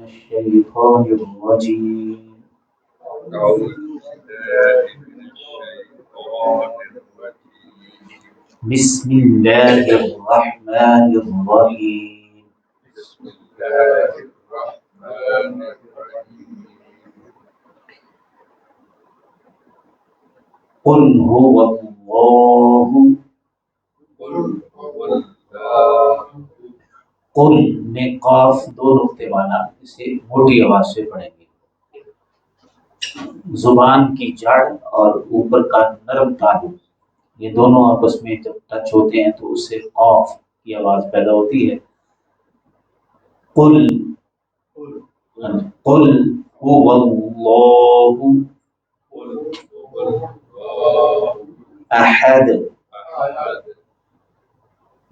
الشيطان الرجيم أعوذ بالله من الشيطان الرجيم بسم الله الرحمن الرحيم بسم الله الرحمن الرحيم قل هو الله قل هو الله قل نے قاف دو نقطے والا اسے موٹی آواز سے پڑھیں گے. زبان کی جڑ اور اوپر کا نرم تالو یہ دونوں آپس میں جب ٹچ ہوتے ہیں تو اس سے قاف کی آواز پیدا ہوتی ہے. قل قل هو اللہ قل هو الله احد. أحد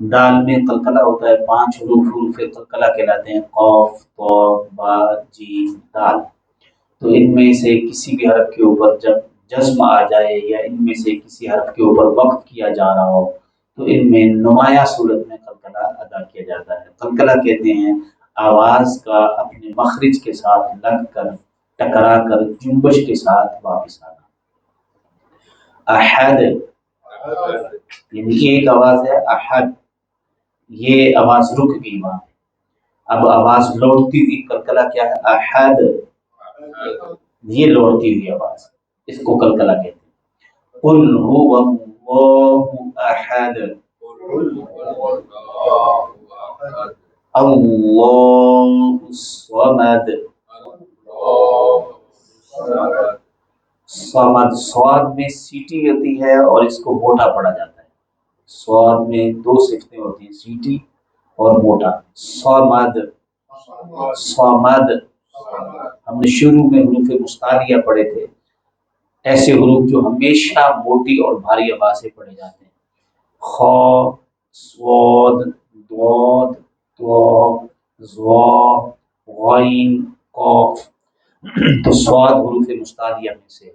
دال میں قلقلہ ہوتا ہے، 5 حروف قلقلہ کہلاتے ہیں، قاف طا با جیم دال. تو ان میں سے کسی بھی حرف کے اوپر جب جزم آ جائے یا ان میں سے کسی حرف کے اوپر وقت کیا جا رہا ہو تو ان میں نمایاں صورت میں قلقلہ ادا کیا جاتا ہے. قلقلہ کہتے ہیں آواز کا اپنے مخرج کے ساتھ لگ کر ٹکرا کر جنبش کے ساتھ واپس آنا. احد یعنی ایک آواز ہے احد، یہ آواز رک گئی وہاں. اب آواز لوٹتی ہوئی قلقلہ کیا ہے؟ احد، یہ لوٹتی ہوئی آواز، اس کو قلقلہ کہتے ہیں. قل هو اللہ احد قل هو الله أحد اللہ الصمد. الله الصمد صمد صاد میں سیٹی ہوتی ہے اور اس کو موٹا پڑھا جاتا ہے. صاد میں 2 صفتیں ہوتی ہیں، سیٹی اور موٹا. صمد صمد. ہم نے شروع میں حروف مستعلیہ پڑھے تھے، ایسے حروف جو ہمیشہ موٹی اور بھاری آواز سے پڑھے جاتے ہیں. خا صاد ضاد طا ظا غین قاف. تو صاد حروف مستعلیہ میں سے.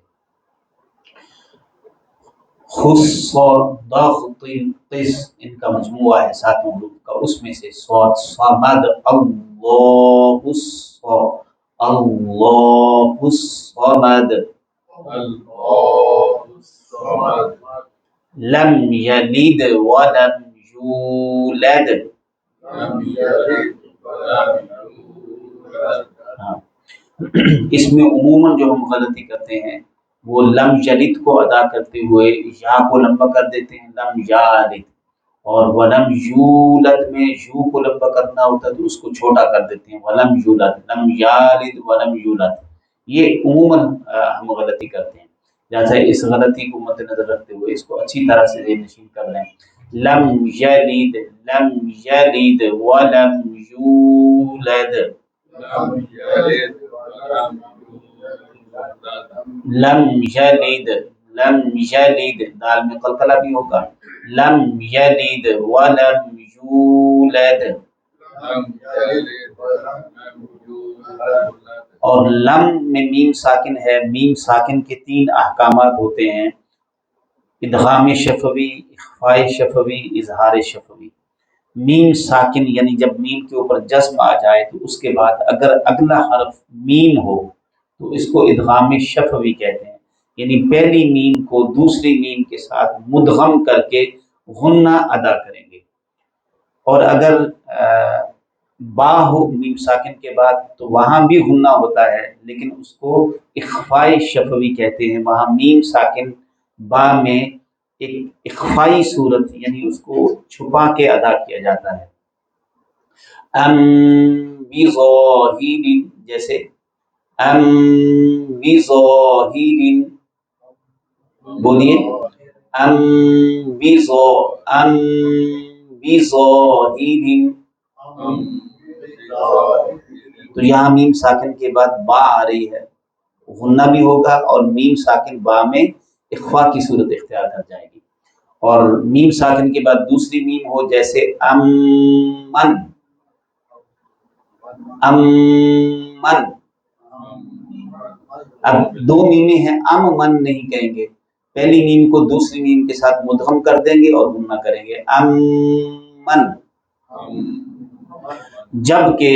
خص ضغط قس ان کا مجموعہ ہے 7 حروف کا، اس میں سے صاد. صمد اللہ اللہ الصمد. الله الصمد لم یلد ولم یولد. لم يلد ولم يولد ہاں. اس میں عموماً جو ہم غلطی کرتے ہیں وہ لم یلد کو ادا کرتے ہوئے یا کو لمبا کر دیتے ہیں، لم یالد، اور ولم یولد میں یو کو لمبا کرنا ہوتا ہے تو اس کو چھوٹا کر دیتے ہیں، ولم یولد. لم یالد ولم یولد، یہ عموماً ہم غلطی کرتے ہیں. لہٰذا اس غلطی کو مد نظر رکھتے ہوئے اس کو اچھی طرح سے ذہن نشین کر لیں. لم یلد ولم یولد. لم يلد ولم يولد لم یلد دال میں قلقلہ بھی ہوگا. لم یلد ولم یولد. لم يلد ولم يولد اور لم میں میم ساکن ہے. میم ساکن کے 3 احکامات ہوتے ہیں: ادغام شفوی، اخفاء شفوی، اظہار شفوی. میم ساکن یعنی جب میم کے اوپر جزم آ جائے تو اس کے بعد اگر اگلا حرف میم ہو تو اس کو ادغام شفوی کہتے ہیں، یعنی پہلی میم کو دوسری میم کے ساتھ مدغم کر کے غنہ ادا کریں گے. اور اگر با ہو میم ساکن کے بعد تو وہاں بھی غنہ ہوتا ہے لیکن اس کو اخفاء شفوی کہتے ہیں. وہاں میم ساکن با میں ایک اخفائی صورت یعنی اس کو چھپا کے ادا کیا جاتا ہے. ام بظاہر، جیسے ام بظاہر، بولیے ام بظاہر. تو یہاں میم ساکن کے بعد با آ رہی ہے، غنہ بھی ہوگا اور میم ساکن با میں اخفاء کی صورت اختیار کر جائے گی. اور میم ساکن کے بعد دوسری میم ہو جیسے امن، امن. اب 2 میمیں ہیں، امن نہیں کہیں گے، پہلی میم کو دوسری میم کے ساتھ مدغم کر دیں گے اور غنہ کریں گے امن. جبکہ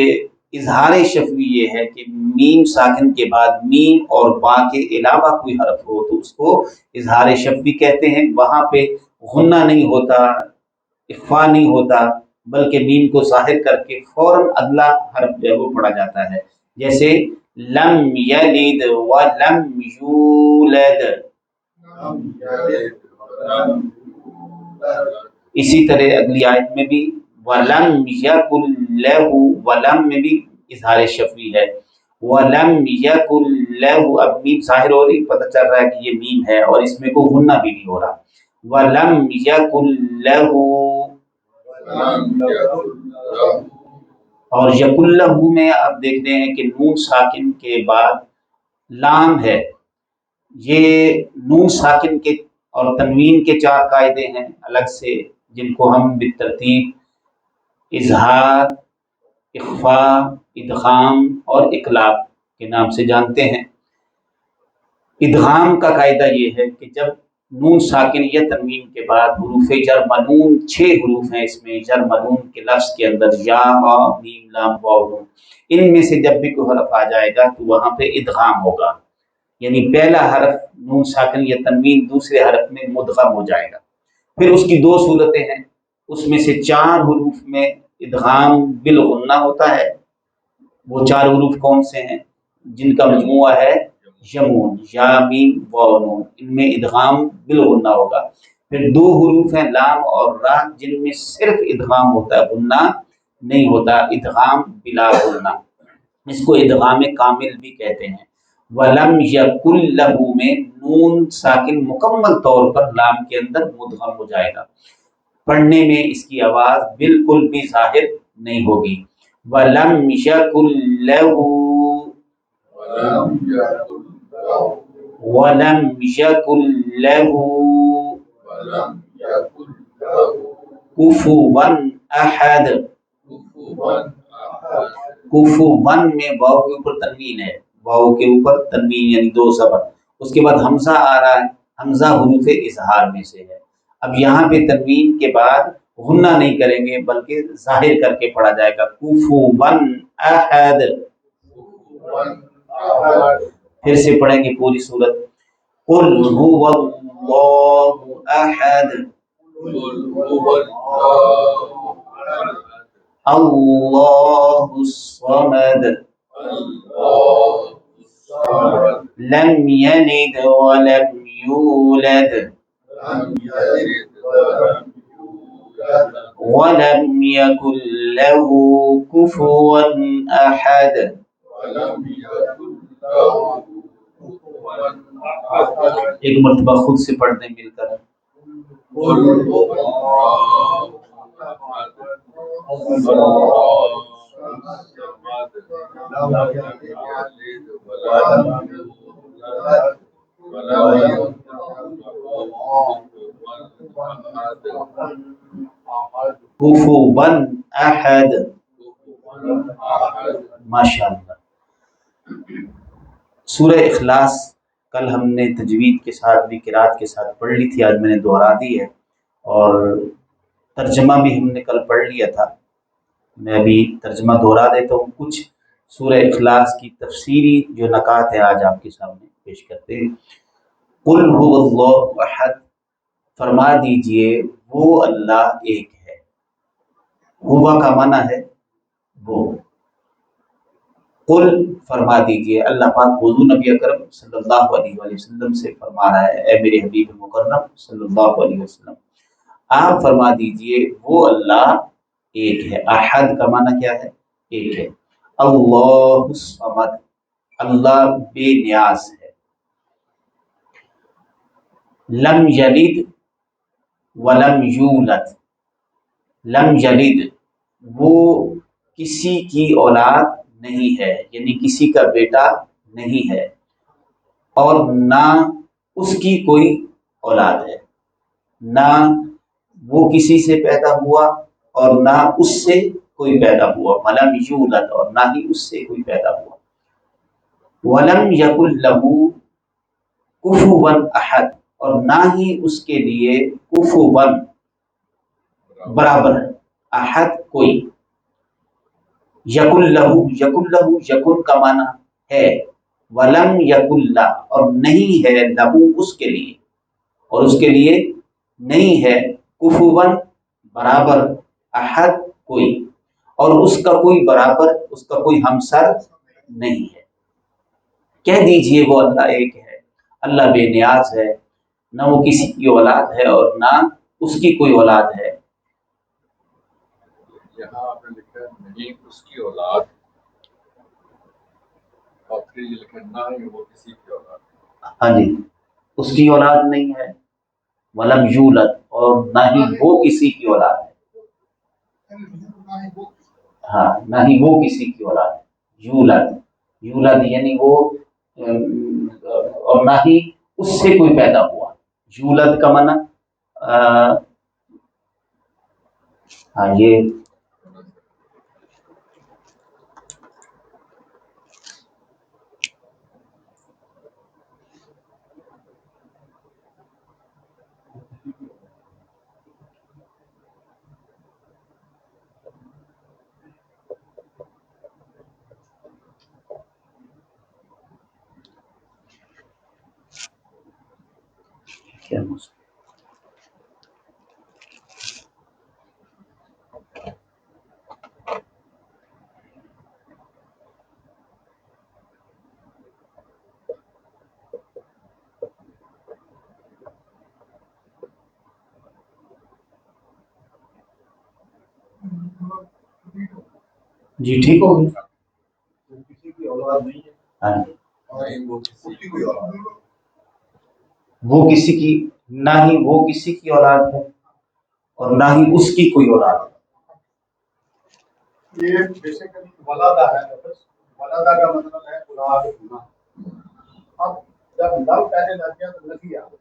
اظہار شفوی یہ ہے کہ میم ساکن کے بعد میم اور با کے علاوہ کوئی حرف ہو تو اس کو اظہار شفوی کہتے ہیں. وہاں پہ غنہ نہیں ہوتا، اخفا نہیں ہوتا، بلکہ میم کو ظاہر کر کے فوراً اگلا حرف جو ہے وہ پڑھا جاتا ہے. جیسے لم یلد ولم یولد. اسی طرح اگلی آیت میں بھی وَلَمْ يَكُنْ لَهُ، ولم میں بھی اظہار شفوی ہے. وَلَمْ يَكُنْ لَهُ، اب میم ظاہر ہو رہی، پتہ چل رہا ہے کہ یہ میم ہے اور اس میں کوئی غنہ بھی نہیں ہو رہا. وَلَمْ يَكُنْ لَهُ، اور یکن لہو میں آپ دیکھتے ہیں کہ نون ساکن کے بعد لام ہے. یہ نون ساکن کے اور تنوین کے 4 قاعدے ہیں الگ سے، جن کو ہم بالترتیب اظہار، اخفاء، ادغام اور اقلاب کے نام سے جانتے ہیں. ادغام کا قاعدہ یہ ہے کہ جب نون ساکن یا تنوین کے بعد حروف جر منون 6 حروف ہیں، اس میں جر منون کے لفظ کے اندر یا، وا، میم، لام، واو، نون، ان میں سے جب بھی کوئی حرف آ جائے گا تو وہاں پہ ادغام ہوگا، یعنی پہلا حرف نون ساکن یا تنوین دوسرے حرف میں مدغم ہو جائے گا. پھر اس کی 2 صورتیں ہیں، اس میں سے 4 حروف میں ادغام بالغنہ ہوتا ہے. وہ 4 حروف کون سے ہیں؟ جن کا مجموعہ ہے یمون، یا، میم، واو، نون، ان میں ادغام بالغنہ ہوگا. پھر 2 حروف ہیں لام اور را، جن میں صرف ادغام ہوتا ہے، غنہ نہیں ہوتا، ادغام بلا غنہ. اس کو ادغام کامل بھی کہتے ہیں. وَلَمْ يَكُنْ لَهُ میں نون ساکن مکمل طور پر لام کے اندر مدغم ہو جائے گا. پڑھنے میں اس کی آواز بالکل بھی ظاہر نہیں ہوگی. وَلَمْ يَكُنْ لَهُ، وَلَمْ يَكُنْ لَهُ كُفُوًا أَحَدٌ. کفواً میں واو کے اوپر تنوین ہے، واو کے اوپر تنوین یعنی 2 زبر. اس کے بعد حمزہ آ رہا ہے، حمزہ حروف اظہار میں سے ہے. اب یہاں پہ تنوین کے بعد غنہ نہیں کریں گے بلکہ ظاہر کر کے پڑھا جائے گا کفواً احد. پھر سے پڑھیں گے پوری صورت. قل هو اللہ احد، اللہ الصمد، لم یلد ولم یولد ولم یکن له کفوا احد. ایک مرتبہ خود سے پڑھ دیں مل کر. کفوا احد. ماشاء اللہ. سورہ اخلاص کل ہم نے تجوید کے ساتھ بھی قرات کے ساتھ پڑھ لی تھی، آج میں نے دوہرا دی ہے، اور ترجمہ بھی ہم نے کل پڑھ لیا تھا. میں ابھی ترجمہ دوہرا دیتا ہوں. کچھ سورہ اخلاص کی تفسیری جو نکات ہیں آج آپ کے سامنے پیش کرتے ہیں. قل هو اللہ احد، فرما دیجئے وہ اللہ ایک ہے. ہوا کا معنی ہے وہ. قل فرما دیجئے، اللہ پاک حضور نبی اکرم صلی اللہ علیہ وآلہ وسلم سے فرما رہا ہے، اے میرے حبیب مکرم صلی اللہ علیہ وسلم، آپ فرما دیجئے وہ اللہ ایک ہے. احد کا معنی کیا ہے؟ ایک ہے. اللہ الصمد، اللہ بے نیاز ہے. لم یلد ولم یولد، لم یلد وہ کسی کی اولاد نہیں ہے، یعنی کسی کا بیٹا نہیں ہے، اور نہ اس کی کوئی اولاد ہے. نہ وہ کسی سے پیدا ہوا اور نہ اس سے کوئی پیدا ہوا. ولم یولد، اور نہ ہی اس سے کوئی پیدا ہوا. ولم یکن لہ کفوا احد، اور نہ ہی اس کے لیے کفوا برابر ہے، احد کوئی. یکن لہو، یکن لہو، یکن کا معنی ہے، ولم یکن لا، اور نہیں ہے لہو اس کے لیے، اور اس کے لیے نہیں ہے کفواً برابر، احد کوئی، اور اس کا کوئی برابر، اس کا کوئی ہمسر نہیں ہے۔ کہہ دیجئے وہ اللہ ایک ہے، اللہ بے نیاز ہے، نہ وہ کسی کی اولاد ہے اور نہ اس کی کوئی اولاد ہے۔ یہاں آپ نے لکھا ہے نہیں اس کی اولاد، اور پھر یہ لکھا نہ ہی وہ کسی کی اولاد۔ ہاں جی، اس کی اولاد نہیں ہے، ولم یولد، اور نہ ہی وہ کسی کی اولاد ہے، ہاں نہ ہی وہ کسی کی اولاد ہے۔ یولد، یولد یعنی وہ اور نہ ہی اس سے کوئی پیدا ہوا۔ یولد کا معنی ہاں یہ کیا جی ٹھیک ہو گئی، کسی کی اولاد نہیں ہے، ہاں جی، نہیں وہ کسی اس کی کوئی اولاد نہیں۔ وہ کسی کی، نہ ہی وہ کسی کی اولاد ہے اور نہ ہی اس کی کوئی اولاد ہے۔ یہ بیسیکلی ولادہ ہے لفظ، ولادہ کا مطلب ہے اولاد ہونا۔ اب جب لو پہلے لگ گیا تو نفی آ گئی،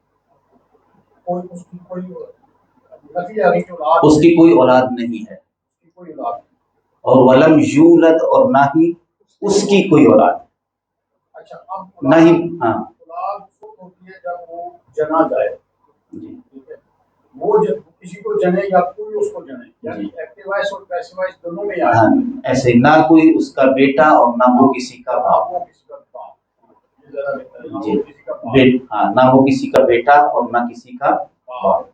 کوئی اس کی کوئی نفی آ گئی کہ اولاد اس کی کوئی اولاد نہیں ہے، اس کی کوئی اولاد نہیں۔ اور ولم یولد، اور نہ ہی اس کی کوئی اولاد، اچھا اب نہ ہی ہاں اولاد وہ ہوتی ہے جب وہ جنا جائے، جی ٹھیک ہے، وہ جب کسی کو جنے یا کوئی اس کو جنے، یعنی ایکٹیو وائس اور پیسو وائس دونوں میں آئے، ہاں، ایسے نہ کوئی اس کا بیٹا اور نہ وہ کسی کا باپ، وہ کسی کا باپ، یہ ذرا بہتر ہے، نہ جی وہ کسی کا باپ، ہاں، نہ وہ کسی کا بیٹا اور نہ کسی کا باپ،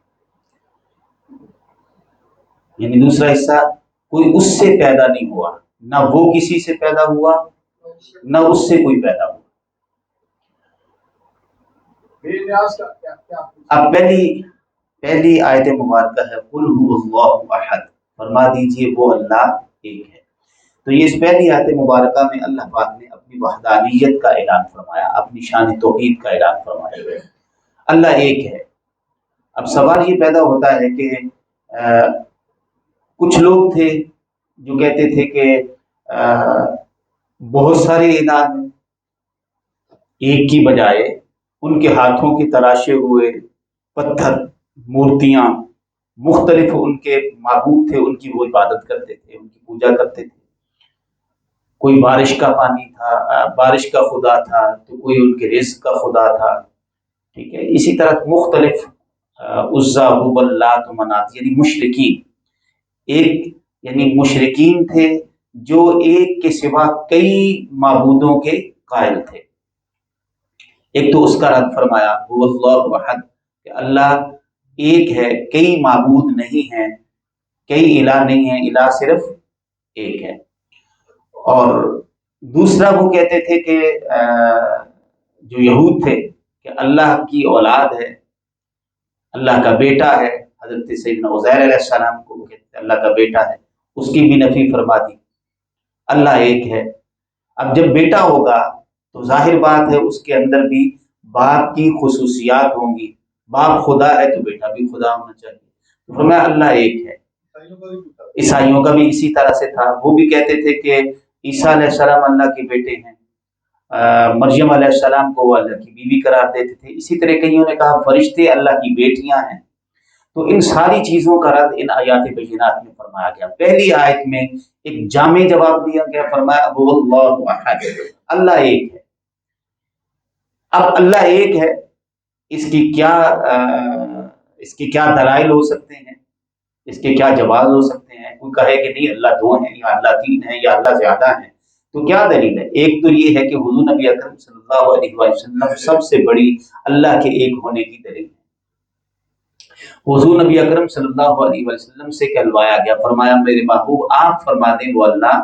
یعنی دوسرا حصہ کوئی اس سے پیدا نہیں ہوا، نہ وہ کسی سے پیدا ہوا نہ اس سے کوئی پیدا ہوا۔ بے نیاز کا کیا کیا اب پہلی آیت مبارکہ ہے قل هو اللہ احد، فرما دیجئے وہ اللہ ایک ہے۔ تو یہ اس پہلی آیت مبارکہ میں اللہ پاک نے اپنی وحدانیت کا اعلان فرمایا، اپنی شان توحید کا اعلان فرمایا، اللہ ایک ہے۔ اب سوال یہ پیدا ہوتا ہے کہ کچھ لوگ تھے جو کہتے تھے کہ بہت سارے الہ ہیں، ایک کی بجائے ان کے ہاتھوں کے تراشے ہوئے پتھر، مورتیاں، مختلف ان کے معبود تھے، ان کی وہ عبادت کرتے تھے، ان کی پوجا کرتے تھے۔ کوئی بارش کا پانی تھا، بارش کا خدا تھا، تو کوئی ان کے رزق کا خدا تھا، ٹھیک ہے، اسی طرح مختلف عزا، ہبل، لات و منات، یعنی مشرکین، ایک یعنی مشرکین تھے جو ایک کے سوا کئی معبودوں کے قائل تھے۔ ایک تو اس کا رد فرمایا هو اللہ احد، کہ اللہ ایک ہے، کئی معبود نہیں ہیں، کئی الہ نہیں ہیں، الہ صرف ایک ہے۔ اور دوسرا وہ کہتے تھے کہ جو یہود تھے کہ اللہ کی اولاد ہے، اللہ کا بیٹا ہے، حضرت سیدنا عزیر علیہ السلام کو وہ کہتے تھے اللہ کا بیٹا ہے، اس کی بھی نفی فرما دی۔ اللہ ایک ہے۔ اب جب بیٹا ہوگا تو ظاہر بات ہے اس کے اندر بھی باپ کی خصوصیات ہوں گی، باپ خدا ہے تو بیٹا بھی خدا ہونا چاہیے، تو فرمایا اللہ ایک ہے۔ عیسائیوں کا بھی اسی طرح سے تھا، وہ بھی کہتے تھے کہ عیسیٰ علیہ السلام اللہ کے بیٹے ہیں، مریم علیہ السلام کو وہ اللہ کی بیوی قرار دیتے تھے، اسی طرح کئیوں نے کہا فرشتے اللہ کی بیٹیاں ہیں۔ تو ان ساری چیزوں کا رد ان آیات بینات میں فرمایا گیا۔ پہلی آیت میں ایک جامع جواب دیا گیا، فرمایا هو اللہ احد، اللہ ایک ہے۔ اب اللہ ایک ہے، اس کی کیا دلائل ہو سکتے ہیں؟ اس کے کیا جواز ہو سکتے ہیں؟ کوئی کہے کہ نہیں اللہ دو ہیں یا اللہ تین ہیں یا اللہ زیادہ ہیں، تو کیا دلیل ہے؟ ایک تو یہ ہے کہ حضور نبی اکرم صلی اللہ علیہ وسلم سب سے بڑی اللہ کے ایک ہونے کی دلیل ہے۔ حضور نبی اکرم صلی اللہ علیہ وسلم سے کہلوایا گیا، فرمایا میرے محبوب آپ فرما دیں وہ اللہ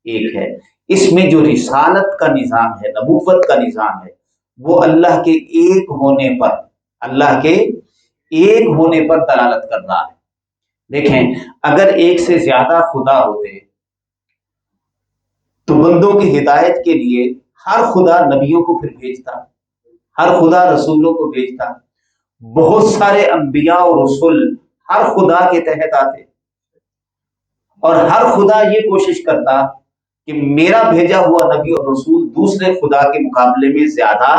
ایک ہے۔ اس میں جو رسالت کا نظام ہے، نبوت کا نظام ہے، وہ اللہ کے ایک ہونے پر، اللہ کے ایک ہونے پر دلالت کر رہا ہے۔ دیکھیں اگر ایک سے زیادہ خدا ہوتے تو بندوں کی ہدایت کے لیے ہر خدا نبیوں کو پھر بھیجتا، ہر خدا رسولوں کو بھیجتا، بہت سارے انبیاء اور رسول ہر خدا کے تحت آتے، اور ہر خدا یہ کوشش کرتا کہ میرا بھیجا ہوا نبی اور رسول دوسرے خدا کے مقابلے میں زیادہ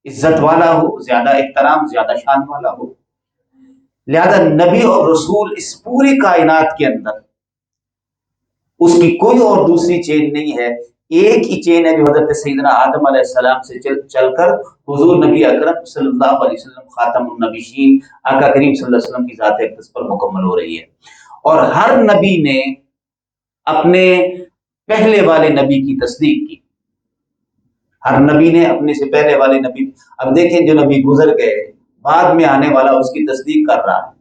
عزت والا ہو، زیادہ احترام، زیادہ شان والا ہو۔ لہذا نبی اور رسول اس پوری کائنات کے اندر اس کی کوئی اور دوسری چین نہیں ہے، ایک ہی چین ہے جو حضرت سیدنا آدم علیہ السلام سے چل کر حضور نبی اکرم صلی اللہ علیہ وسلم خاتم النبیین آقا کریم صلی اللہ علیہ وسلم کی ذات اقدس پر مکمل ہو رہی ہے۔ اور ہر نبی نے اپنے پہلے والے نبی کی تصدیق کی، ہر نبی نے اپنے سے پہلے والے نبی، اب دیکھیں جو نبی گزر گئے بعد میں آنے والا اس کی تصدیق کر رہا ہے۔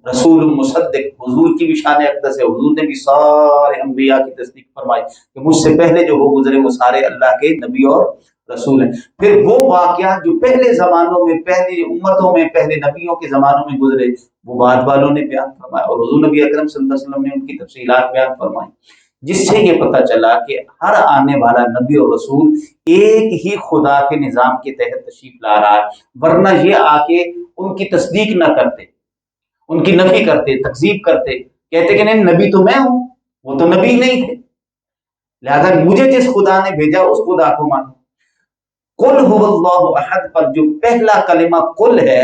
رسول مصدق، حضور کی بھی شان اقدس ہے، حضور نے بھی سارے انبیاء کی تصدیق فرمائی کہ مجھ سے پہلے جو ہو گزرے وہ سارے اللہ کے نبی اور رسول ہیں۔ پھر وہ واقعات جو پہلے زمانوں میں، پہلے امتوں میں، پہلے نبیوں کے زمانوں میں گزرے وہ بعد والوں نے بیان فرمایا، اور حضور نبی اکرم صلی اللہ علیہ وسلم نے ان کی تفصیلات بیان فرمائی، جس سے یہ پتہ چلا کہ ہر آنے والا نبی اور رسول ایک ہی خدا کے نظام کے تحت تشریف لا رہا ہے، ورنہ یہ آ کے ان کی تصدیق نہ کرتے، ان کی نفی کرتے، تکذیب کرتے، کہتے کہ نہیں نبی تو میں ہوں، وہ تو نبی نہیں تھے، لہذا مجھے جس خدا نے بھیجا اس خدا کو مانو۔ قل هو اللہ احد پر جو پہلا کلمہ قل ہے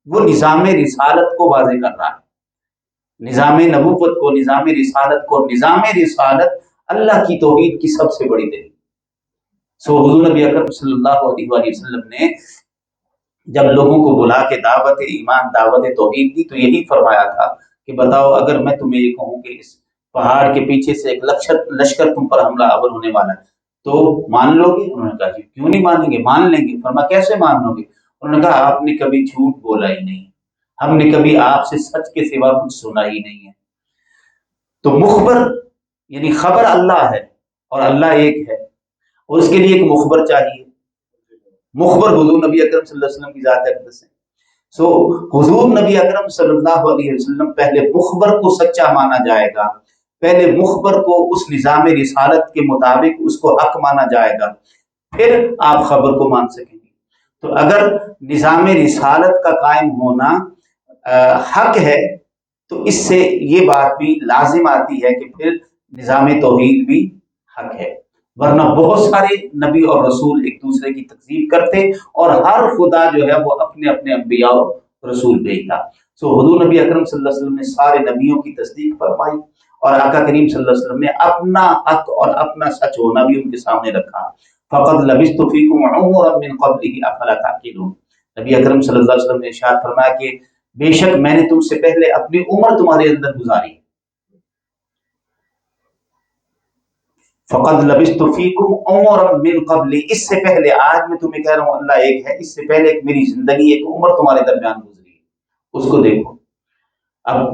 وہ نظام رسالت کو واضح کر رہا ہے، نظام نبوت کو، نظام رسالت کو۔ نظام رسالت اللہ کی توحید کی سب سے بڑی دلیل۔ سو حضور نبی اکرم صلی اللہ علیہ وآلہ وسلم نے جب لوگوں کو بلا کے دعوت ایمان، دعوت توحید دی تو یہی فرمایا تھا کہ بتاؤ اگر میں تمہیں یہ کہوں کہ اس پہاڑ کے پیچھے سے ایک لشکر تم پر حملہ آور ہونے والا ہے تو مان لو گے؟ انہوں نے کہا جی کیوں نہیں مانیں گے، مان لیں گے۔ فرمایا کیسے مان لو گے؟ انہوں نے کہا آپ نے کبھی جھوٹ بولا ہی نہیں، ہم نے کبھی آپ سے سچ کے سوا کچھ سنا ہی نہیں ہے۔ تو مخبر یعنی خبر اللہ ہے اور اللہ ایک ہے، اور اس کے لیے ایک مخبر چاہیے، مخبر حضور نبی اکرم صلی اللہ علیہ وسلم کی ذات اقدس ہے۔ سو حضور نبی اکرم صلی اللہ علیہ وسلم پہلے مخبر کو سچا مانا جائے گا، پہلے مخبر کو اس نظام رسالت کے مطابق اس کو حق مانا جائے گا، پھر آپ خبر کو مان سکیں گے۔ تو اگر نظام رسالت کا قائم ہونا حق ہے تو اس سے یہ بات بھی لازم آتی ہے کہ پھر نظام توحید بھی حق ہے، ورنہ بہت سارے نبی اور رسول ایک دوسرے کی تکذیب کرتے اور ہر خدا جو ہے وہ اپنے اپنے انبیاء اور رسول بھیجتا۔ سو حضور نبی اکرم صلی اللہ علیہ وسلم نے سارے نبیوں کی تصدیق فرمائی، اور آقا کریم صلی اللہ علیہ وسلم نے اپنا حق اور اپنا سچ ہونا بھی ان کے سامنے رکھا۔ فقد لبثت فیکم عمرا من قبلہ افلا تعقلون، نبی اکرم صلی اللہ علیہ وسلم نے ارشاد فرمایا کہ بے شک میں نے تم سے پہلے اپنی عمر تمہارے اندر گزاری۔ فقد لبثت فیکم عمرا من قبل، اس سے پہلے، آج میں تمہیں کہہ رہا ہوں اللہ ایک ہے، اس سے پہلے ایک میری زندگی، ایک عمر تمہارے درمیان گزری ہے، اس کو دیکھو۔ اب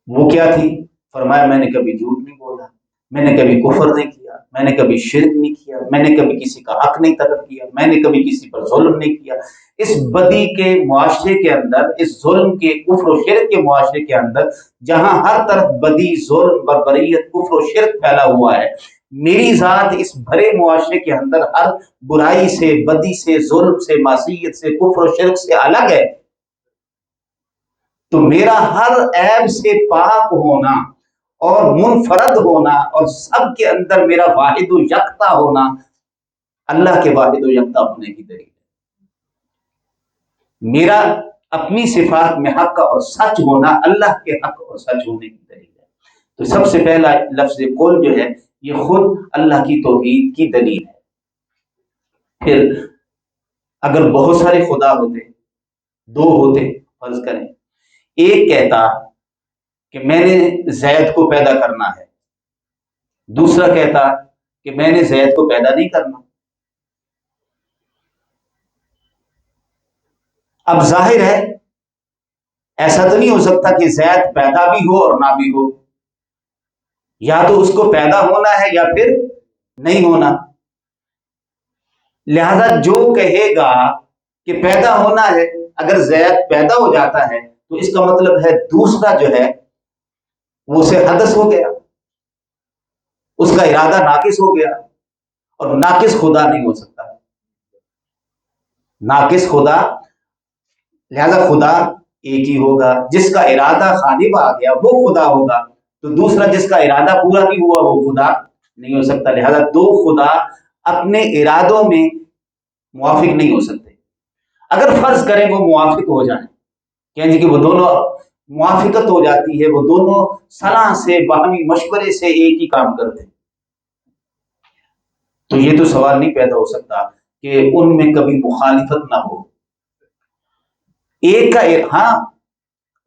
وہ کیا تھی؟ فرمایا میں نے کبھی جھوٹ نہیں بولا، میں نے کبھی کفر نہیں کیا، میں نے کبھی شرک نہیں کیا، میں نے کبھی کسی کا حق نہیں طلب کیا، میں نے کبھی کسی پر ظلم نہیں کیا۔ اس بدی کے معاشرے کے اندر، اس ظلم کے، کفر و شرک کے معاشرے کے اندر جہاں ہر طرف بدی، ظلم، بربریت، کفر و شرک پھیلا ہوا ہے، میری ذات اس بھرے معاشرے کے اندر ہر برائی سے، بدی سے، ظلم سے، معصیت سے، کفر و شرک سے الگ ہے۔ تو میرا ہر عیب سے پاک ہونا اور منفرد ہونا اور سب کے اندر میرا واحد و یکتا ہونا اللہ کے واحد و یکتا ہونے کی دلیل ہے۔ میرا اپنی صفات میں حق اور سچ ہونا اللہ کے حق اور سچ ہونے کی دلیل ہے۔ تو سب سے پہلا لفظ قل جو ہے یہ خود اللہ کی توحید کی دلیل ہے۔ پھر اگر بہت سارے خدا ہوتے، دو ہوتے، فرض کریں ایک کہتا کہ میں نے زید کو پیدا کرنا ہے، دوسرا کہتا کہ میں نے زید کو پیدا نہیں کرنا۔ اب ظاہر ہے ایسا تو نہیں ہو سکتا کہ زید پیدا بھی ہو اور نہ بھی ہو، یا تو اس کو پیدا ہونا ہے یا پھر نہیں ہونا۔ لہذا جو کہے گا کہ پیدا ہونا ہے، اگر زید پیدا ہو جاتا ہے تو اس کا مطلب ہے دوسرا جو ہے وہ اسے حدث ہو گیا، اس کا ارادہ ناقص ہو گیا، اور ناقص خدا نہیں ہو سکتا، ناقص خدا، لہذا خدا ایک ہی ہوگا۔ جس کا ارادہ غالب آ گیا وہ خدا ہوگا، تو دوسرا جس کا ارادہ پورا نہیں ہوا وہ خدا نہیں ہو سکتا۔ لہذا دو خدا اپنے ارادوں میں موافق نہیں ہو سکتے۔ اگر فرض کریں وہ موافق ہو جائیں، کہ وہ دونوں موافقت ہو جاتی ہے، وہ دونوں صلاح سے باہمی مشورے سے ایک ہی کام کرتے ہیں، تو یہ تو سوال نہیں پیدا ہو سکتا کہ ان میں کبھی مخالفت نہ ہو۔ ایک کا ایک، ہاں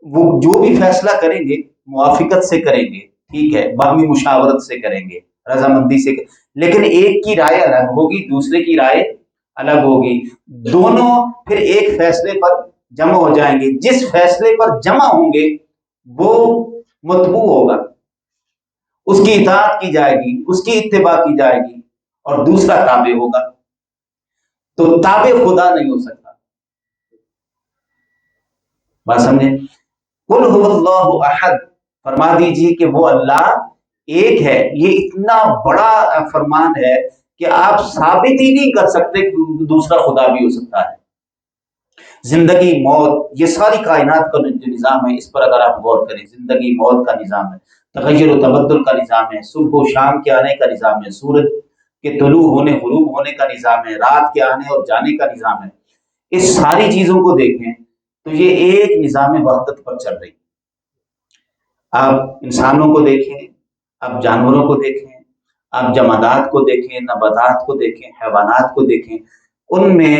وہ جو بھی فیصلہ کریں گے موافقت سے کریں گے، ٹھیک ہے، باہمی مشاورت سے کریں گے، رضامندی سے لیکن ایک کی رائے الگ ہوگی، دوسرے کی رائے الگ ہوگی، دونوں پھر ایک فیصلے پر جمع ہو جائیں گے۔ جس فیصلے پر جمع ہوں گے وہ متبوع ہوگا، اس کی اطاعت کی جائے گی، اس کی اتباع کی جائے گی، اور دوسرا تابع ہوگا۔ تو تابع خدا نہیں ہو سکتا۔ بات سمجھے؟ قل هو اللہ احد، فرما دیجیے کہ وہ اللہ ایک ہے۔ یہ اتنا بڑا فرمان ہے کہ آپ ثابت ہی نہیں کر سکتے کہ دوسرا خدا بھی ہو سکتا ہے۔ زندگی موت، یہ ساری کائنات کا جو نظام ہے، اس پر اگر آپ غور کریں، زندگی موت کا نظام ہے، تغیر و تبدل کا نظام ہے، صبح و شام کے آنے کا نظام ہے، سورج کے طلوع ہونے غروب ہونے کا نظام ہے، رات کے آنے اور جانے کا نظام ہے، اس ساری چیزوں کو دیکھیں تو یہ ایک نظام وحدت پر چل رہی ہے۔ آپ انسانوں کو دیکھیں، آپ جانوروں کو دیکھیں، آپ جمادات کو دیکھیں، نباتات کو دیکھیں، حیوانات کو دیکھیں، ان میں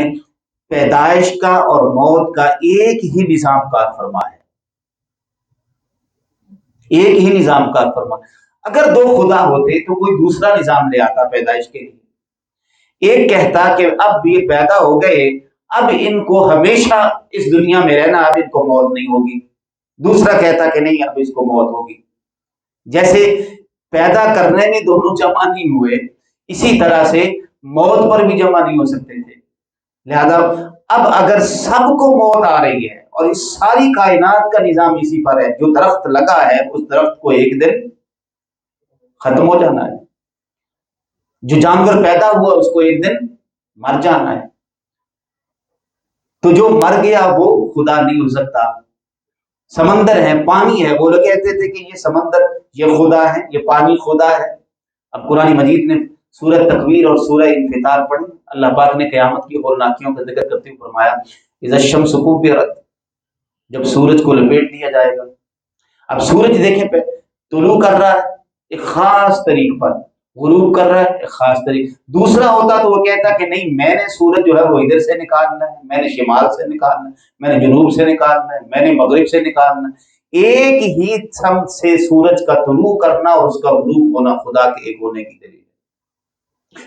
پیدائش کا اور موت کا ایک ہی نظام کار فرما ہے، ایک ہی نظام کار فرما۔ اگر دو خدا ہوتے تو کوئی دوسرا نظام لے آتا پیدائش کے لیے۔ ایک کہتا کہ اب یہ پیدا ہو گئے، اب ان کو ہمیشہ اس دنیا میں رہنا، اب ان کو موت نہیں ہوگی۔ دوسرا کہتا کہ نہیں، اب اس کو موت ہوگی۔ جیسے پیدا کرنے میں دونوں جمع نہیں ہوئے، اسی طرح سے موت پر بھی جمع نہیں ہو سکتے تھے۔ لہذا اب اگر سب کو موت آ رہی ہے اور اس ساری کائنات کا نظام اسی پر ہے، جو درخت لگا ہے اس درخت کو ایک دن ختم ہو جانا ہے، جو جانور پیدا ہوا اس کو ایک دن مر جانا ہے، تو جو مر گیا وہ خدا نہیں ہو سکتا۔ سمندر ہے، پانی ہے، وہ لوگ کہتے تھے کہ یہ سمندر یہ خدا ہے، یہ پانی خدا ہے۔ اب قرآن مجید نے سورہ تکویر اور سورہ انفطار پڑھی، اللہ پاک نے قیامت کی ہولناکیوں کا ذکر کرتے ہوئے فرمایا اذا الشمس كورت، جب سورج کو لپیٹ دیا جائے گا۔ اب سورج دیکھیں پہ طلوع کر رہا ہے ایک خاص طریق پر، غروب کر رہا ہے ایک خاص طریق۔ دوسرا ہوتا تو وہ کہتا کہ نہیں، میں نے سورج جو ہے وہ ادھر سے نکالنا ہے، میں نے شمال سے نکالنا ہے، میں نے جنوب سے نکالنا ہے، میں نے مغرب سے نکالنا ہے۔ ایک ہی سمت سے سورج کا طلوع کرنا اور اس کا غروب ہونا خدا کے ایک ہونے کی دلیل ہے۔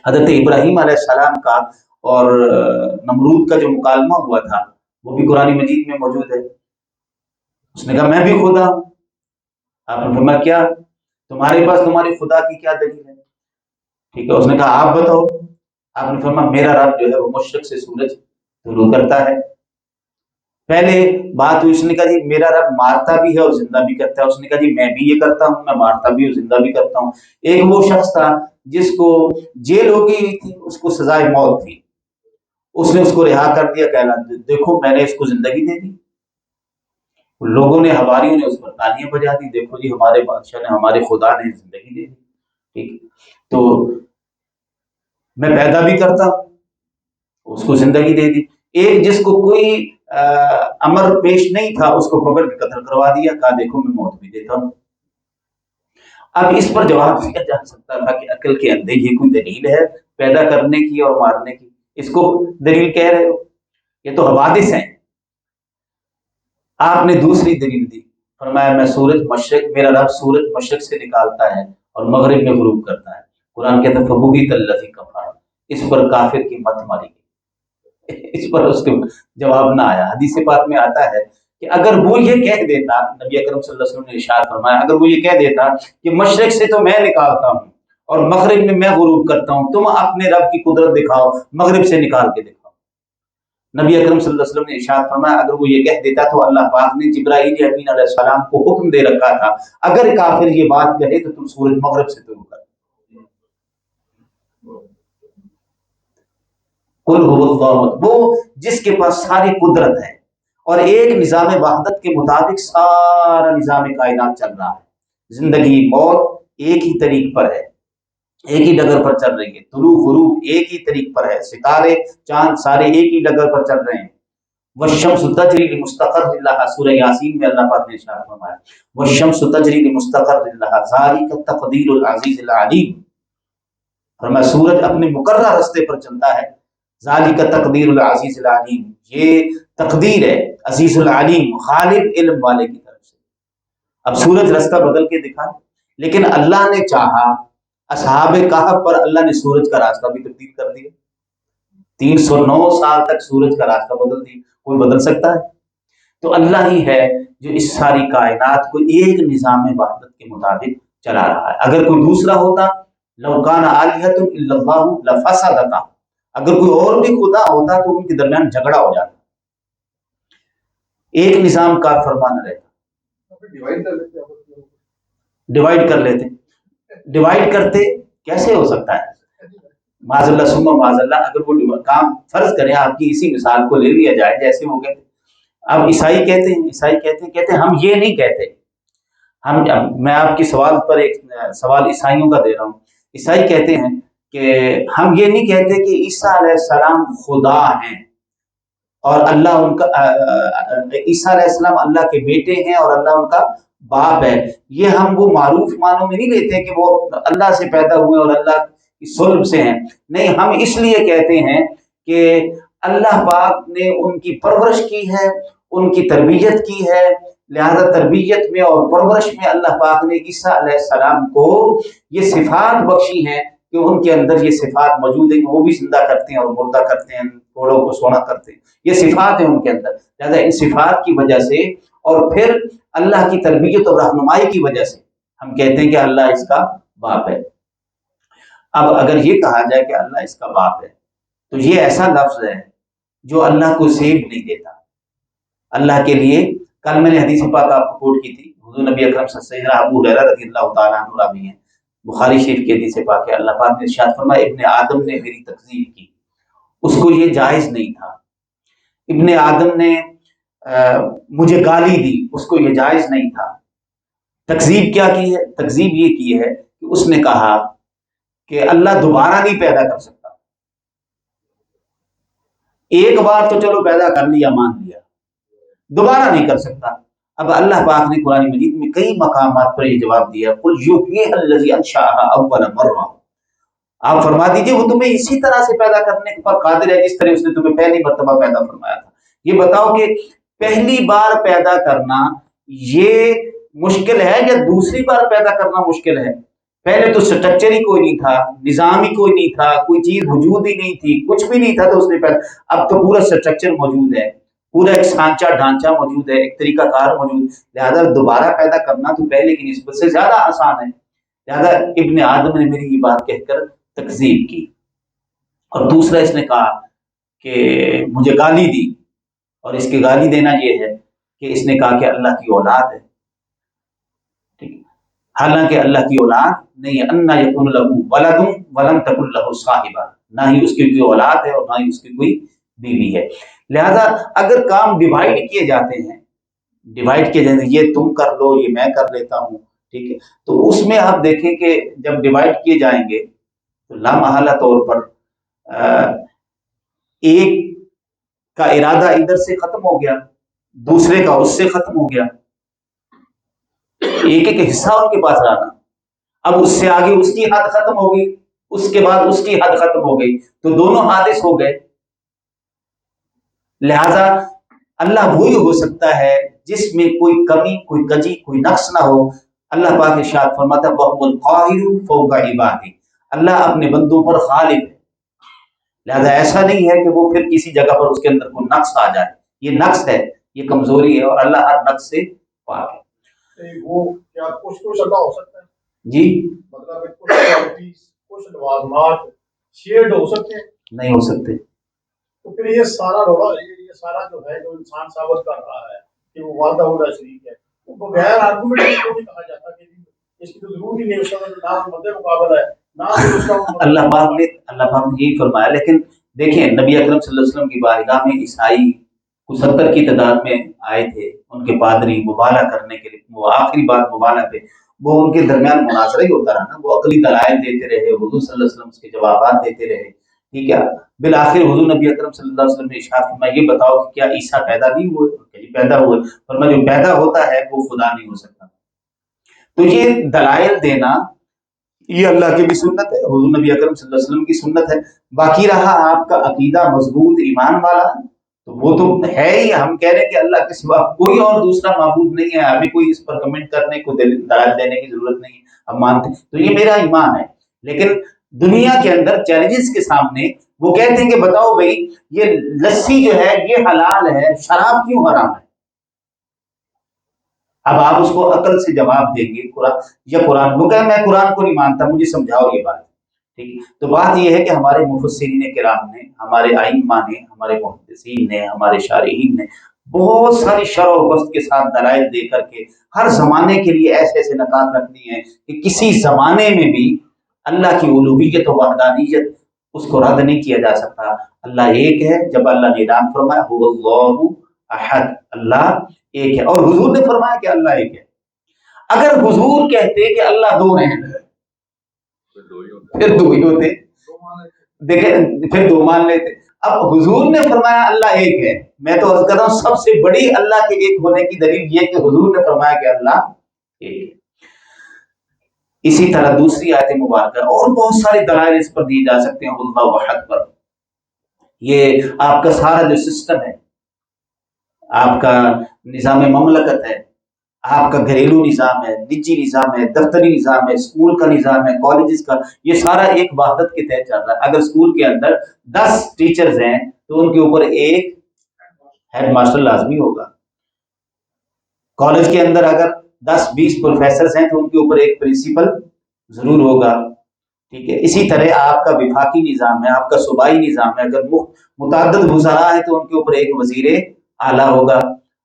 حضرت ابراہیم علیہ السلام کا اور نمرود کا جو مکالمہ ہوا تھا وہ بھی قرآن مجید میں موجود ہے۔ اس نے کہا میں بھی خدا ہوں۔ آپ نے فرمایا کیا تمہارے پاس تمہاری خدا کی کیا دلیل ہے؟ ٹھیک ہے، اس نے کہا آپ بتاؤ۔ آپ نے فرمایا میرا رب جو ہے وہ مشرق سے سورج طلوع کرتا ہے۔ پہلے بات ہوئی، اس نے کہا جی میرا رب مارتا بھی ہے اور زندہ بھی کرتا ہے۔ اس نے کہا جی میں بھی یہ کرتا ہوں، میں مارتا بھی ہوں زندہ بھی کرتا ہوں۔ ایک وہ شخص تھا جس کو جیل ہو گئی تھی، اس کو سزائے موت تھی، اس نے اس کو رہا کر دیا، کہنا دیکھو میں نے اس کو زندگی دے دی۔ لوگوں نے، حواریوں نے اس پر تالیاں بجا دی، دیکھو جی ہمارے بادشاہ نے، ہمارے خدا نے زندگی دے دی۔ ٹھیک، تو میں پیدا بھی کرتا ہوں، اس کو زندگی دے دی۔ ایک جس کو کوئی امر پیش نہیں تھا اس کو پکڑ کے قتل کروا دیا، کہا دیکھو میں موت بھی دیتا ہوں۔ اب اس پر جواب دیا جا سکتا تھا کہ عقل کے اندھے یہ کوئی دلیل ہے پیدا کرنے کی اور مارنے کی؟ اس کو دلیل کہہ رہے ہو؟ یہ تو حوادث ہیں۔ آپ نے دوسری دلیل دی، فرمایا میں سورج مشرق، میرا رب سورج مشرق سے نکالتا ہے اور مغرب میں غروب کرتا ہے۔ قرآن کہتا ہے فبہت الذی کفر، اس پر کافر کی مت ماری گئی، اس پر اس کے جواب نہ آیا۔ حدیث پاک میں آتا ہے کہ اگر وہ یہ کہہ دیتا، نبی اکرم صلی اللہ علیہ وسلم نے ارشاد فرمایا اگر وہ یہ کہہ دیتا کہ مشرق سے تو میں نکالتا ہوں اور مغرب میں غروب کرتا ہوں، تم اپنے رب کی قدرت دکھاؤ، مغرب سے نکال کے دکھاؤ۔ نبی اکرم صلی اللہ علیہ وسلم نے ارشاد فرمایا اگر وہ یہ کہہ دیتا تو اللہ پاک نے جبرائیل امین علیہ السلام کو حکم دے رکھا تھا اگر کافر یہ بات کہے تو تم سورج مغرب سے طلوع کر۔ قل هو اللہ، وہ جس کے پاس ساری قدرت ہے اور ایک نظام وحدت کے مطابق سارا نظام کائنات چل رہا ہے، زندگی موت ایک ہی طریق پر ہے، ایک ہی ڈگر پر چل رہی ہے، طلوع غروب ایک ہی طریق پر ہے، ستارے چاند سارے ایک ہی ڈگر پر چل رہے ہیں۔ والشمس تجری لمستقر لها، سورہ یاسین میں اللہ پاک نے ارشاد فرمایا والشمس تجری لمستقر لها ذالک تقدیر العزیز العلیم، فرمایا سورج اپنے مقررہ راستے پر چلتا ہے، ذالک تقدیر العزیز العلیم، یہ تقدیر ہے عزیز العلیم غالب علم والے کی طرف سے۔ اب سورج راستہ بدل کے دکھا، لیکن اللہ نے چاہا اصحاب کہف پر اللہ نے سورج کا راستہ بھی تبدیل کر دیا، 309 سال تک سورج کا راستہ بدل دیا، کوئی بدل سکتا ہے؟ تو اللہ ہی ہے جو اس ساری کائنات کو ایک نظام وحدت کے مطابق چلا رہا ہے۔ اگر کوئی دوسرا ہوتا لو کان آلہۃ الا اللہ لفسدتا، اگر کوئی اور بھی خدا ہوتا تو ان کے درمیان جھگڑا ہو جاتا، ایک نظام کا فرمان رہتا، ڈیوائڈ کر لیتے، ڈیوائڈ کرتے کیسے ہو سکتا ہے؟ معاذ اللہ ثم معاذ اللہ، اگر وہ کام فرض کریں، آپ کی اسی مثال کو لے لیا جائے جیسے وہ کہتے اب عیسائی کہتے ہیں ہم یہ نہیں کہتے، میں آپ کی سوال پر ایک سوال عیسائیوں کا دے رہا ہوں، عیسائی کہتے ہیں کہ ہم یہ نہیں کہتے کہ عیسیٰ علیہ السلام خدا ہیں اور اللہ ان کا عیسیٰ علیہ السلام اللہ کے بیٹے ہیں اور اللہ ان کا باپ ہے، یہ ہم وہ معروف معنوں میں نہیں لیتے کہ وہ اللہ سے پیدا ہوئے اور اللہ کی صلب سے ہیں، نہیں، ہم اس لیے کہتے ہیں کہ اللہ پاک نے ان کی پرورش کی ہے، ان کی تربیت کی ہے، لہذا تربیت میں اور پرورش میں اللہ پاک نے عیسیٰ علیہ السلام کو یہ صفات بخشی ہیں کہ ان کے اندر یہ صفات موجود ہیں کہ وہ بھی زندہ کرتے ہیں اور مردہ کرتے ہیں، گھوڑوں کو سونا کرتے ہیں، یہ صفات ہیں ان کے اندر، لہذا ان صفات کی وجہ سے اور پھر اللہ کی تربیت اور رہنمائی کی وجہ سے ہم کہتے ہیں کہ اللہ اس کا باپ ہے۔ اب اگر یہ کہا جائے کہ اللہ اس کا باپ ہے تو یہ ایسا لفظ ہے جو اللہ کو سیب نہیں دیتا۔ اللہ کے لیے کل میں نے حدیث پاک آپ کو کوٹ کی تھی، حضور نبی اکرم صلی اللہ علیہ وسلم ابو ہریرہ رضی اللہ تعالیٰ عنہ راوی ہیں، بخاری شریف کی حدیث پاک ہے، اللہ پاک نے ارشاد فرمایا ابن آدم نے میری تکذیب کی، اس کو یہ جائز نہیں تھا، ابن آدم نے مجھے گالی دی، اس کو یہ جائز نہیں تھا۔ تکذیب کیا کی ہے؟ تکذیب یہ کی ہے کہ اس نے کہا کہ اللہ دوبارہ نہیں پیدا کر سکتا، ایک بار تو چلو پیدا کر لیا مان لیا، دوبارہ نہیں کر سکتا۔ اب اللہ پاک نے قرآن مجید میں کئی مقامات پر یہ جواب دیا، قل یحییھا الذی انشأھا اول مرہ، آپ فرما دیجئے وہ تمہیں اسی طرح سے پیدا کرنے پر قادر ہے جس طرح اس نے تمہیں پہلی مرتبہ پیدا فرمایا تھا۔ یہ بتاؤ کہ پہلی بار پیدا کرنا یہ مشکل ہے یا دوسری بار پیدا کرنا مشکل ہے؟ پہلے تو سٹرکچر ہی کوئی نہیں تھا، نظام ہی کوئی نہیں تھا، کوئی چیز وجود ہی نہیں تھی، کچھ بھی نہیں تھا تو اس نے پیدا، اب تو پورا سٹرکچر موجود ہے، پورا ایک سانچہ ڈھانچہ موجود ہے، ایک طریقہ کار موجود، لہذا دوبارہ پیدا کرنا تو پہلے کی نسبت سے زیادہ آسان ہے۔ لہذا ابن آدم نے میری یہ بات کہہ کر تکذیب کی، اور دوسرا اس نے کہا کہ مجھے گالی دی، اور اس کے گالی دینا یہ ہے کہ اس نے کہا کہ اللہ کی اولاد ہے، حالانکہ اللہ کی اولاد نہیں ہے، انا یکون لہ ولد ولم تکن لہ صاحبہ، نہ ہی اس کی کوئی اولاد ہے اور نہ ہی اس کی کوئی بیوی ہے۔ لہذا اگر کام ڈیوائڈ کیے جاتے ہیں، یہ تم کر لو یہ میں کر لیتا ہوں، ٹھیک ہے، تو اس میں آپ دیکھیں کہ جب ڈیوائڈ کیے جائیں گے تو لامحالہ طور پر ایک کا ارادہ ادھر سے ختم ہو گیا، دوسرے کا اس سے ختم ہو گیا، ایک ایک حصہ ان کے پاس رہا، اب اس سے آگے اس کی حد ختم ہو گئی، اس کے بعد اس کی حد ختم ہو گئی، تو دونوں حادث ہو گئے۔ لہذا اللہ وہی ہو سکتا ہے جس میں کوئی کمی، کوئی کجی، کوئی نقص نہ ہو۔ اللہ پاک ارشاد فرماتا ہے وَهُوَ الْقَاهِرُ فَوْقَ عِبَادِهِ، اللہ اپنے بندوں پر غالب ہے، لہذا ایسا نہیں ہے کہ وہ پھر کسی جگہ پر اس کے اندر کوئی نقص آ جائے، یہ نقص ہے، یہ کمزوری ہے، اور اللہ ہر نقص سے پاک ہے۔ وہ کیا کچھ اللہ ہو سکتا ہے جی مطلب کچھ کوالٹیز، کچھ لوازمات شیئرڈ ہو سکتے ہیں؟ نہیں ہو سکتے۔ تو پھر یہ سارا روڑا، یہ سارا جو ہے جو انسان ثابت کر رہا ہے کہ وہ وعدہ ہو شریک ہے، وہ بغیر آرگومنٹ کو نہیں کہا جاتا کہ اس کی تو ضرورت ہی نہیں، اس کا نہ مد مقابل ہے نہ اس کا اللہ پاک نے یہی فرمایا، لیکن دیکھیں نبی اکرم صلی اللہ علیہ وسلم کی بارگاہ میں عیسائی 70 کی تعداد میں آئے تھے، ان کے پادری مبالغہ کرنے کے لیے، وہ آخری بات مبالغہ پہ، وہ ان کے درمیان مناظرہ ہی ہوتا رہا نا، وہ عقلی دلائل دیتے رہے، حضور صلی اللہ علیہ وسلم اس کے جوابات دیتے رہے، ٹھیک ہے۔ بالآخر حضور نبی اکرم صلی اللہ علیہ وسلم نے ارشاد فرمایا یہ بتاؤ کہ کیا عیسیٰ پیدا نہیں ہوئے؟ کہ پیدا ہوئے، فرمایا جو پیدا ہوتا ہے وہ خدا نہیں ہو سکتا۔ تو یہ دلائل دینا یہ اللہ کی بھی سنت ہے، حضور نبی اکرم صلی اللہ علیہ وسلم کی سنت ہے۔ باقی رہا آپ کا عقیدہ مضبوط ایمان والا، تو وہ تو ہے ہی، ہم کہہ رہے ہیں کہ اللہ کے سوا کوئی اور دوسرا معبود نہیں ہے، ابھی کوئی اس پر کمنٹ کرنے کو دلائل دینے کی ضرورت نہیں، ہم مانتے ہیں، تو یہ میرا ایمان ہے۔ لیکن دنیا کے اندر چیلنجز کے سامنے وہ کہتے ہیں کہ بتاؤ بھائی یہ لسی جو ہے یہ حلال ہے، شراب کیوں حرام ہے؟ اب آپ اس کو عقل سے جواب دیں گے قرآن، وہ کہ میں قرآن کو نہیں مانتا، مجھے سمجھاؤ یہ بات، ٹھیک ہے۔ تو بات یہ ہے کہ ہمارے مفسرین کرام نے، ہمارے ائمہ نے، ہمارے محدثین نے، ہمارے شارحین نے بہت ساری شرح و بست کے ساتھ دلائل دے کر کے ہر زمانے کے لیے ایسے ایسے نکات رکھ دی ہیں کہ کسی زمانے میں بھی اللہ کی الوہیت و وحدانیت اس کو رد نہیں کیا جا سکتا۔ اللہ ایک ہے، جب اللہ نے اعلان فرمایا هو اللہ احد، اللہ ایک ہے، اور حضور نے فرمایا کہ اللہ ایک ہے۔ اگر حضور کہتے کہ اللہ دو ہیں پھر دو ہی ہوتے، دیکھیں پھر دو مان لیتے۔ اب حضور نے فرمایا اللہ ایک ہے، میں تو عرض کر رہا ہوں سب سے بڑی اللہ کے ایک ہونے کی دلیل یہ کہ حضور نے فرمایا کہ اللہ ایک ہے۔ اسی طرح دوسری آیت مبارکہ اور بہت سارے دلائل اس پر دیے جا سکتے ہیں اللہ وحد پر۔ یہ آپ کا سارا جو سسٹم ہے، آپ کا نظام مملکت ہے، آپ کا گھریلو نظام ہے، نجی نظام ہے، دفتری نظام ہے، اسکول کا نظام ہے، کالجز کا، یہ سارا ایک وحدت کے تحت چل رہا ہے۔ اگر اسکول کے اندر 10 ٹیچرز ہیں تو ان کے اوپر ایک ہیڈ ماسٹر لازمی ہوگا۔ کالج کے اندر اگر 10-20 پروفیسرز ہیں تو ان کے اوپر ایک پرنسپل ضرور ہوگا، ٹھیک ہے۔ اسی طرح آپ کا وفاقی نظام ہے، آپ کا صوبائی نظام ہے، اگر متعدد وزراء ہیں تو ان کے اوپر ایک وزیر اعلیٰ ہوگا۔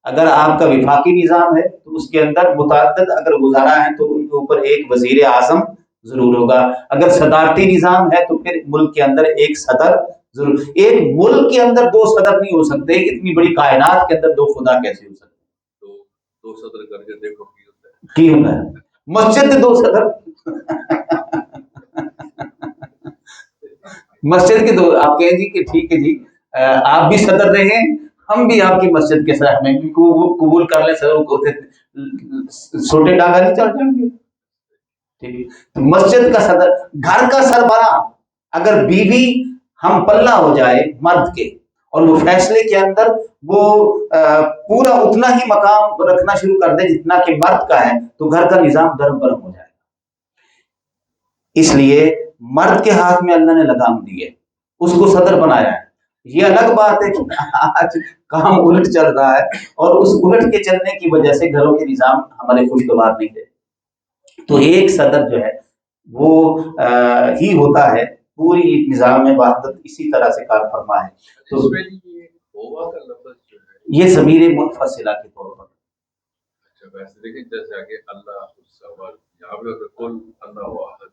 اگر آپ کا وفاقی نظام ہے تو اس کے اندر متعدد اگر وزراء ہیں تو ان کے اوپر ایک وزیر اعظم ضرور ہوگا۔ اگر صدارتی نظام ہے تو پھر ملک کے اندر ایک صدر ضرور۔ ایک ملک کے اندر 2 صدر نہیں ہو سکتے، اتنی بڑی کائنات کے اندر 2 خدا کیسے ہو سکتے؟ دو صدر کر کے دیکھو کی ہوتا ہے مسجد کے 2 صدر مسجد کے 2، آپ کہیں جی کہ ٹھیک ہے جی آپ بھی صدر رہے، ہم بھی آپ کی مسجد کے ساتھ میں بھی قبول کر لیں، صدر کو چھوٹے ڈانگا نہیں چڑھ جائیں گے، ٹھیک ہے۔ تو مسجد کا صدر، گھر کا سربراہ، اگر بیوی ہم پلہ ہو جائے مرد کے اور وہ فیصلے کے اندر وہ پورا اتنا ہی مقام رکھنا شروع کر دے جتنا کہ مرد کا ہے تو گھر کا نظام درم برم ہو جائے گا۔ اس لیے مرد کے ہاتھ میں اللہ نے لگام دی ہے، اس کو صدر بنایا ہے۔ یہ الگ بات ہے کہ آج کام الٹ چل رہا ہے اور اس الٹ کے چلنے کی وجہ سے گھروں کے نظام ہمارے خوشگوار نہیں ہے۔ تو ایک صدر جو ہے وہ ہی ہوتا ہے، پوری نظام میں وحدت اسی طرح سے کار فرما ہے۔ تو یہ ضمیر منفصلہ کے طور پر ویسے دیکھیں جیسے کہ اللہ یہاں پہ کل اللہ واحد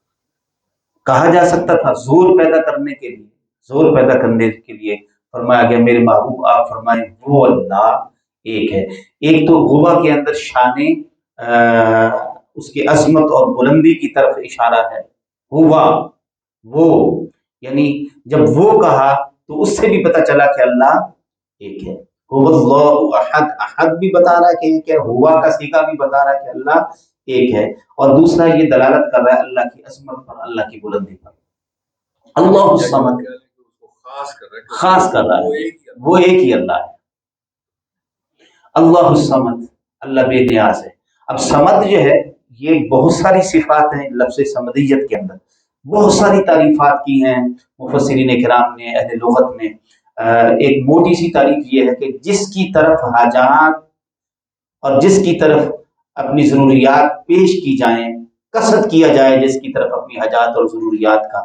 کہا جا سکتا تھا، زور پیدا کرنے کے لیے، زور پیدا کرنے کے لیے فرمایا گیا میرے محبوب آپ فرمائیں وہ اللہ ایک ہے۔ ایک تو ہوا کے اندر شان اس کی عظمت اور بلندی کی طرف اشارہ ہے، ہوا وہ، یعنی جب وہ کہا تو اس سے بھی پتہ چلا کہ اللہ ایک ہے۔ هو اللہ احد، احد بھی بتا رہا ہے کہ ایک ہے، ہوا کا صیغہ بھی بتا رہا ہے کہ اللہ ایک ہے، اور دوسرا یہ دلالت کر رہا ہے اللہ کی عظمت پر، اللہ کی بلندی پر۔ اللہ الصمد، خاص کر رہا ہے، وہ ایک ہی اللہ ہے۔ اللہ الصمد، اللہ بے نیاز ہے۔ اب سمد جو ہے یہ بہت ساری صفات ہیں لفظ سمدیت کے اندر، بہت ساری تعریفات کی ہیں مفسرین کرام نے، اہل لغت نے۔ ایک موٹی سی تعریف یہ ہے کہ جس کی طرف حاجات اور جس کی طرف اپنی ضروریات پیش کی جائیں، قصد کیا جائے جس کی طرف اپنی حاجات اور ضروریات کا،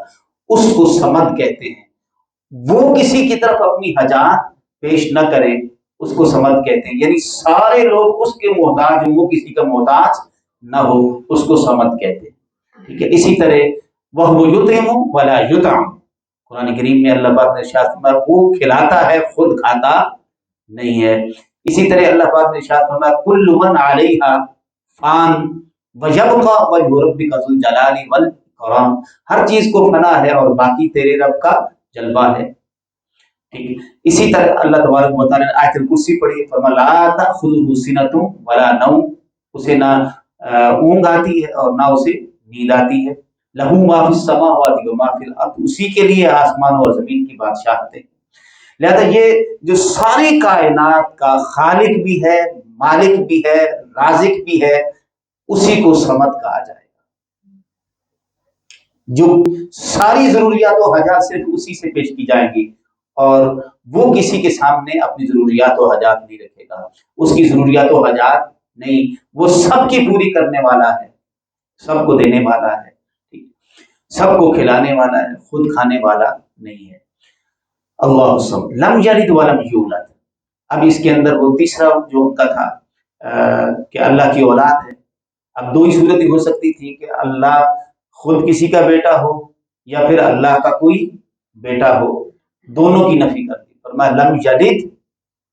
اس کو سمد کہتے ہیں۔ وہ کسی کی طرف اپنی حاجات پیش نہ کرے اس کو سمد کہتے ہیں، یعنی سارے لوگ اس کے محتاج ہوں، وہ کسی کا محتاج نہ ہو، اس کو سمد کہتے ہیں۔ ٹھیک ہے، اسی طرح وہ یطعم ولا یطعم، قرآن کریم میں اللہ پاک نے ارشاد فرمایا وہ کھلاتا ہے خود کھاتا نہیں ہے۔ اسی طرح اللہ پاک نے ارشاد فرمایا کل من علیہا فان ویبقى وجہ ربک ذو الجلال والاکرام، ہر چیز کو فنا ہے اور باقی تیرے رب کا جلوہ ہے۔ ٹھیک ہے، اسی طرح اللہ تبارک و تعالی نے آیت الکرسی پڑھی، فرمایا لا تأخذہ سنۃ ولا نوم، اسے نہ اونگ آتی ہے اور نہ اسے نیند آتی ہے۔ لہو ما فی السماوات و ما فی الارض، اسی کے لیے آسمان اور زمین کی بادشاہت ہے۔ لہذا یہ جو ساری کائنات کا خالق بھی ہے، مالک بھی ہے، رازق بھی ہے، اسی کو سمد کہا جائے گا۔ جو ساری ضروریات و حاجات صرف اسی سے پیش کی جائیں گی، اور وہ کسی کے سامنے اپنی ضروریات و حاجات نہیں رکھے گا، اس کی ضروریات و حاجات نہیں، وہ سب کی پوری کرنے والا ہے، سب کو دینے والا ہے، سب کو کھلانے والا ہے، خود کھانے والا نہیں ہے۔ اللہ الصمد لم یلد ولم یولد۔ اب اس کے اندر وہ تیسرا جو ان کا تھا کہ اللہ کی اولاد ہے۔ اب دو ہی صورت ہو سکتی تھی کہ اللہ خود کسی کا بیٹا ہو یا پھر اللہ کا کوئی بیٹا ہو، دونوں کی نفی کر دی۔ فرمایا لم یلد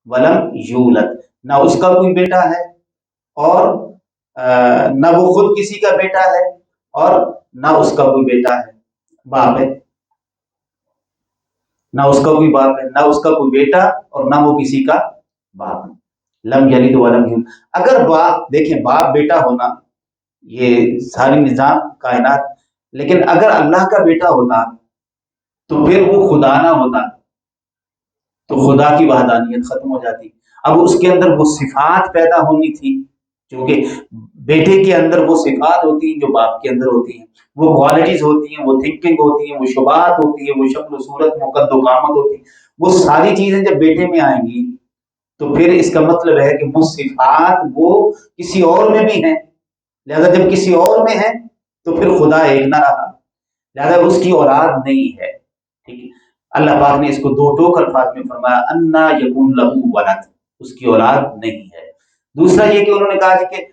ولم یولد، نہ اس کا کوئی بیٹا ہے اور نہ وہ خود کسی کا بیٹا ہے اور نہ اس کا کوئی بیٹا ہے، باپ ہے، نہ اس کا کوئی باپ ہے، نہ اس کا کوئی بیٹا اور نہ وہ کسی کا باپ ہے۔ لم یلد ولم یولد۔ اگر باپ، دیکھیں باپ بیٹا ہونا یہ ساری نظام کائنات، لیکن اگر اللہ کا بیٹا ہوتا تو پھر وہ خدا نہ ہوتا، تو خدا کی وحدانیت ختم ہو جاتی۔ اب اس کے اندر وہ صفات پیدا ہونی تھی، کیونکہ بیٹے کے اندر وہ صفات ہوتی ہیں جو باپ کے اندر ہوتی ہیں، وہ کوالٹیز ہوتی ہیں، وہ تھنکنگ ہوتی ہیں، وہ شبہات ہوتی ہیں، وہ شکل و صورت، وہ قد و قامت ہوتی ہیں، وہ ساری چیزیں جب بیٹے میں آئیں گی تو پھر اس کا مطلب ہے کہ وہ صفات وہ کسی اور میں بھی ہیں، لہذا جب کسی اور میں ہے تو پھر خدا ایک نہ رہا، لہذا اس کی اولاد نہیں ہے۔ ٹھیک ہے، اللہ پاک نے اس کو دو ٹوک الفاظ میں فرمایا انا یکون لہ ولد، اس کی اولاد نہیں ہے۔ دوسرا یہ کہ انہوں نے کہا کہ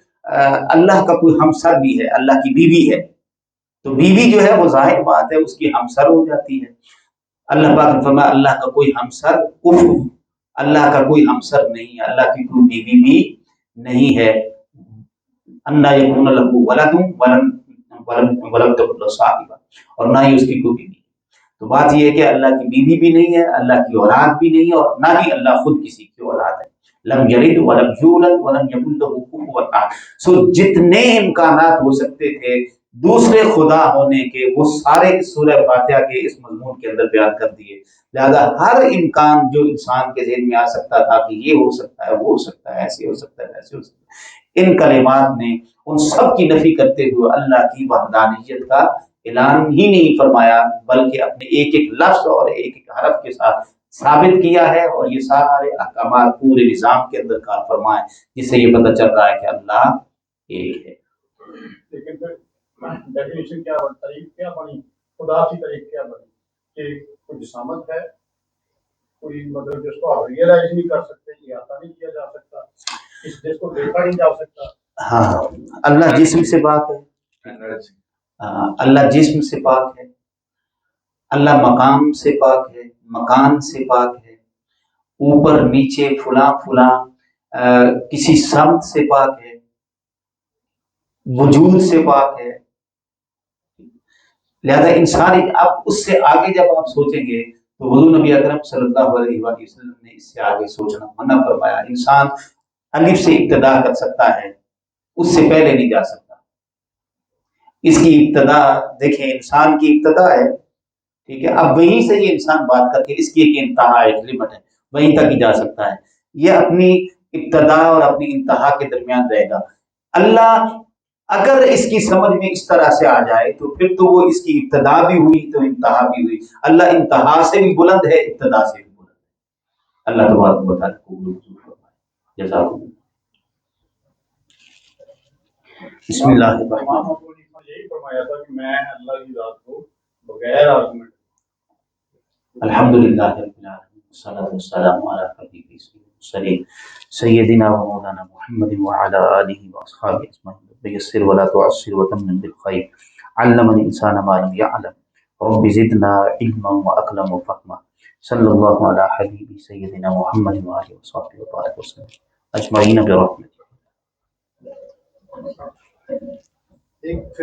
اللہ کا کوئی ہمسر بھی ہے، اللہ کی بیوی ہے، تو بیوی جو ہے وہ ظاہر بات ہے اس کی ہمسر ہو جاتی ہے۔ اللہ پاک نے فرمایا اللہ کا کوئی ہمسر کفر، اللہ کا کوئی ہمسر نہیں ہے، اللہ کی کوئی بیوی بھی نہیں ہے۔ انا یکون لہ ولد ولم تکن لہ صاحبہ، اور نہ ہی اس کی کوئی بیوی۔ تو بات یہ ہے کہ اللہ کی بیوی بھی نہیں ہے، اللہ کی اولاد بھی نہیں ہے، اور نہ ہی اللہ خود کسی کی اولاد ہے۔ لم یلد ولم یولد ولم یکن لہ کفوا احد۔ سو جتنے امکانات ہو سکتے تھے دوسرے خدا ہونے کے، وہ سارے سورہ فاتحہ کے اس مضمون کے اندر بیان کر دیے۔ لہذا ہر امکان جو انسان کے ذہن میں آ سکتا تھا کہ یہ ہو سکتا ہے، وہ ہو سکتا ہے، ایسے ہو سکتا ہے، ایسے ہو سکتا ہے، ان کلمات نے ان سب کی نفی کرتے ہوئے اللہ کی وحدانیت کا اعلان ہی نہیں فرمایا، بلکہ اپنے ایک ایک لفظ اور ایک ایک حرف کے ساتھ ثابت کیا ہے، اور یہ سارے احکامات پورے نظام کے اندر کار فرما ہے، جس سے یہ پتہ چل رہا ہے کہ اللہ ایک ہے۔ لیکن پھر ڈیفینیشن کیا بنی، تعریف کیا بنی، خدا کی تعریف کیا بنی کہ کوئی جسامت ہے، کوئی مطلب جس کو آپ ریئلائز نہیں کر سکتے، احاطہ نہیں کیا جا سکتا، جس کو دیکھا نہیں جا سکتا۔ ہاں، اللہ جسم سے پاک ہے، اللہ جسم سے پاک ہے، اللہ مقام سے پاک ہے، مکان سے پاک ہے، اوپر نیچے فلاں فلاں کسی سمت سے پاک ہے، وجود سے پاک ہے۔ لہذا انسان اب اس سے آگے جب آپ سوچیں گے تو حضور نبی اکرم صلی اللہ علیہ وآلہ وسلم نے اس سے آگے سوچنا منع فرمایا۔ انسان الف سے ابتدا کر سکتا ہے، اس سے پہلے نہیں جا سکتا۔ اس کی ابتدا دیکھیں، انسان کی ابتدا ہے، ٹھیک ہے، اب وہیں سے یہ انسان بات کر کے اس کی ایک انتہا، ایک لمٹ ہے، وہیں تک ہی جا سکتا ہے۔ یہ اپنی ابتدا اور اپنی انتہا کے درمیان رہے گا۔ اللہ اگر اس کی سمجھ میں اس طرح سے آ جائے تو پھر تو وہ اس کی ابتدا بھی ہوئی تو انتہا بھی ہوئی۔ اللہ انتہا سے بھی بلند ہے، ابتدا سے بھی بلند ہے۔ اللہ تبارک و تعالیٰ کو جزاک اللہ۔ بسم اللہ الرحمن امام ابو حنیفہ یہی فرمایا تھا کہ میں اللہ کی ذات کو بغیر آرگومنٹ الحمدللہ رب العالمین والصلاۃ والسلام علی حبیبہ المرسلین سیدنا و مولانا محمد وعلی آلہ واصحابہ اجمعین بیسر ولا تعسر وتمم بالخیر علم الانسان ما لم يعلم رب زدنا علما واکرما وفہما صلی اللہ علی حبیبہ سیدنا محمد وآلہ وصحبہ وبارک وسلم اجمعین برحمتہ۔ ایک